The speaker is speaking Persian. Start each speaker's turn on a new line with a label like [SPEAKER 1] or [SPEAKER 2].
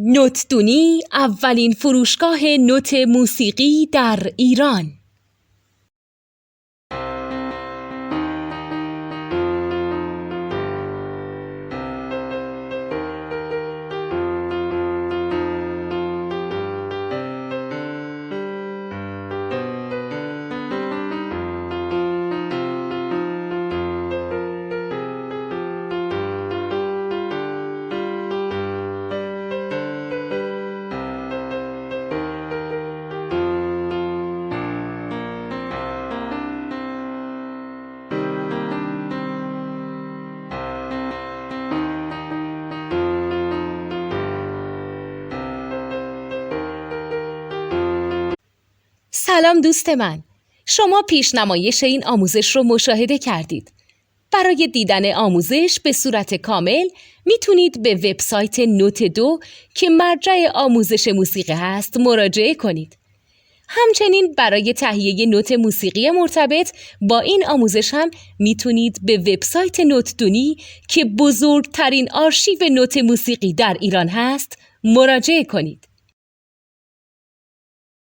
[SPEAKER 1] نوتدونی اولین فروشگاه نوت موسیقی در ایران. سلام دوست من، شما پیشنمایش این آموزش رو مشاهده کردید. برای دیدن آموزش به صورت کامل میتونید به وبسایت نوت2 که مرجع آموزش موسیقی هست مراجعه کنید. همچنین برای تهیه نوت موسیقی مرتبط با این آموزش هم میتونید به وبسایت نوتدونی که بزرگترین آرشیو نوت موسیقی در ایران هست مراجعه کنید.